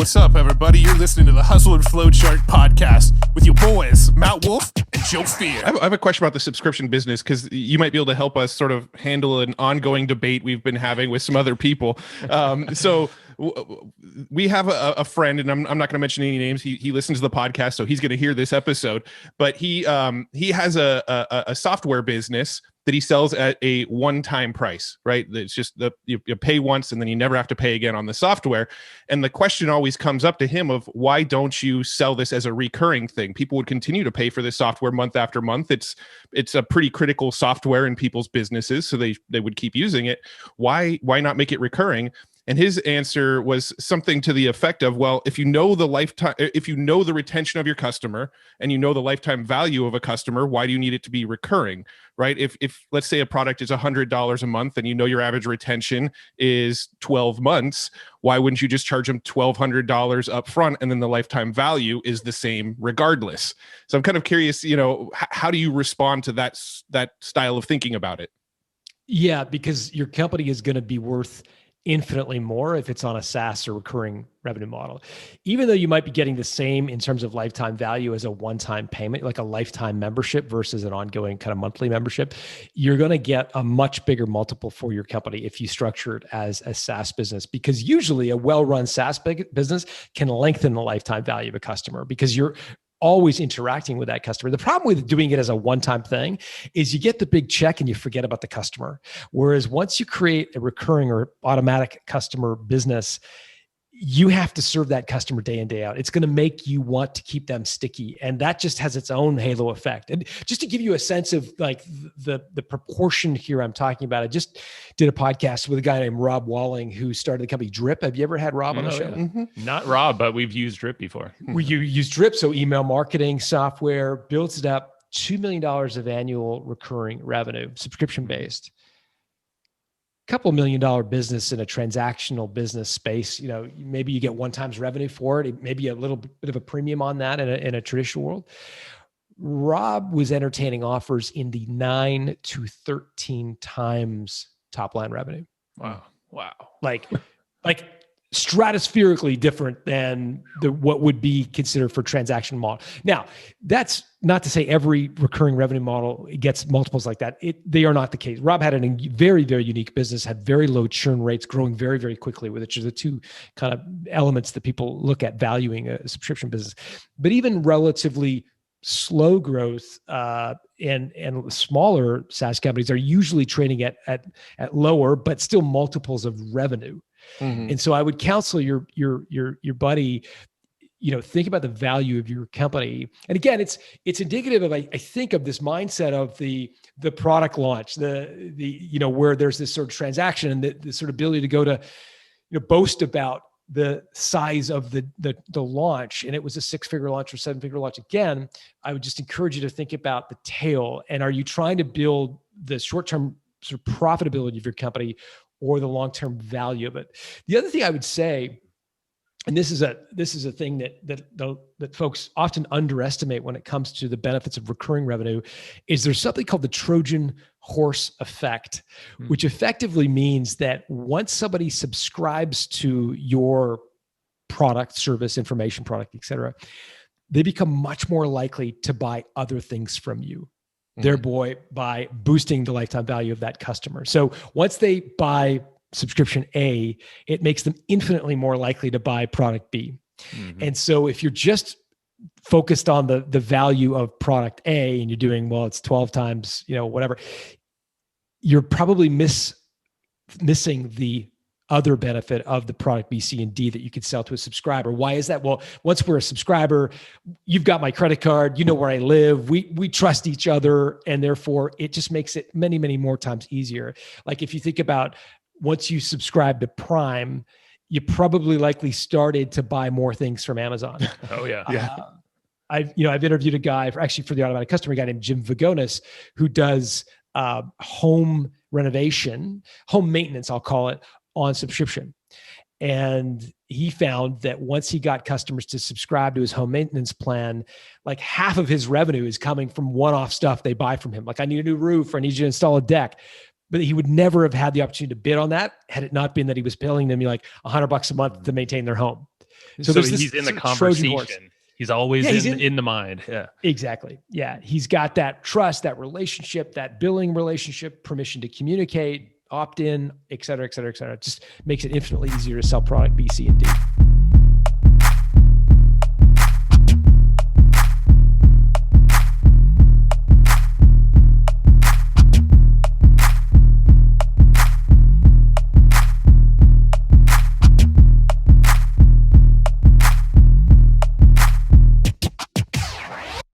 What's up, everybody? You're listening to the Hustle and Flowchart podcast with your boys, Matt Wolf and Joe Fear. I have a question about the subscription business, because you might be able to help us sort of handle an ongoing debate we've been having with some other people. We have a friend, and I'm not going to mention any names. He listens to the podcast, so he's going to hear this episode. But he has a software business that he sells at a one-time price, right? It's just you pay once and then you never have to pay again on the software. And the question always comes up to him of, why don't you sell this as a recurring thing? People would continue to pay for this software month after month. It's a pretty critical software in people's businesses, so they would keep using it. Why not make it recurring? And his answer was something to the effect of, well, if you know the retention of your customer and you know the lifetime value of a customer, why do you need it to be recurring, right? If let's say a product is $100 a month and you know your average retention is 12 months, why wouldn't you just charge them $1,200 up front, and then the lifetime value is the same regardless? So I'm kind of curious, how do you respond to that style of thinking about it? Yeah, because your company is going to be worth infinitely more if it's on a SaaS or recurring revenue model. Even though you might be getting the same in terms of lifetime value as a one-time payment, like a lifetime membership versus an ongoing kind of monthly membership, you're going to get a much bigger multiple for your company if you structure it as a SaaS business, because usually a well-run SaaS business can lengthen the lifetime value of a customer because you're always interacting with that customer. The problem with doing it as a one-time thing is you get the big check and you forget about the customer. Whereas once you create a recurring or automatic customer business, you have to serve that customer day in, day out. It's going to make you want to keep them sticky. And that just has its own halo effect. And just to give you a sense of like the proportion here I'm talking about, I just did a podcast with a guy named Rob Walling, who started the company Drip. Have you ever had Rob on the show? Yeah. Not Rob, but we've used Drip before. You use Drip, so email marketing software, builds it up, $2 million of annual recurring revenue, subscription-based. Couple $1 million business in a transactional business space. Maybe you get one times revenue for it. Maybe a little bit of a premium on that in a traditional world. Rob was entertaining offers in the 9 to 13 times top line revenue. Wow. Like stratospherically different than what would be considered for transaction model. Now, that's not to say every recurring revenue model gets multiples like that. They are not the case. Rob had a very, very unique business, had very low churn rates, growing very, very quickly, which are the two kind of elements that people look at valuing a subscription business. But even relatively slow growth and smaller SaaS companies are usually trading at lower, but still multiples of revenue. Mm-hmm. And so I would counsel your buddy, think about the value of your company. And again, it's indicative of, I think, of this mindset of the product launch, where there's this sort of transaction and the sort of ability to go to, boast about the size of the launch. And it was a 6-figure launch or 7-figure launch. Again, I would just encourage you to think about the tail. And are you trying to build the short-term sort of profitability of your company or the long-term value of it? The other thing I would say, and this is a thing that folks often underestimate when it comes to the benefits of recurring revenue, is there's something called the Trojan horse effect, which effectively means that once somebody subscribes to your product, service, information product, et cetera, they become much more likely to buy other things from you. Thereby by boosting the lifetime value of that customer. So once they buy subscription A, it makes them infinitely more likely to buy product B. Mm-hmm. And so if you're just focused on the value of product A and you're doing, well, it's 12 times, whatever, you're probably missing the other benefit of the product B, C, and D that you could sell to a subscriber. Why is that? Well, once we're a subscriber, you've got my credit card, you know where I live, we trust each other, and therefore it just makes it many, many more times easier. Like if you think about once you subscribe to Prime, you probably likely started to buy more things from Amazon. Oh yeah. I've interviewed a guy for the automatic customer, a guy named Jim Vagonis, who does home renovation, home maintenance, I'll call it, on subscription. And he found that once he got customers to subscribe to his home maintenance plan, like half of his revenue is coming from one-off stuff they buy from him. Like, I need a new roof, or I need you to install a deck. But he would never have had the opportunity to bid on that had it not been that he was billing them like $100 a month to maintain their home. So there's this he's in the Trojan horse. conversation. He's always in the mind. Yeah. Exactly. Yeah. He's got that trust, that relationship, that billing relationship, permission to communicate, opt in, et cetera, et cetera, et cetera. It just makes it infinitely easier to sell product B, C, and D.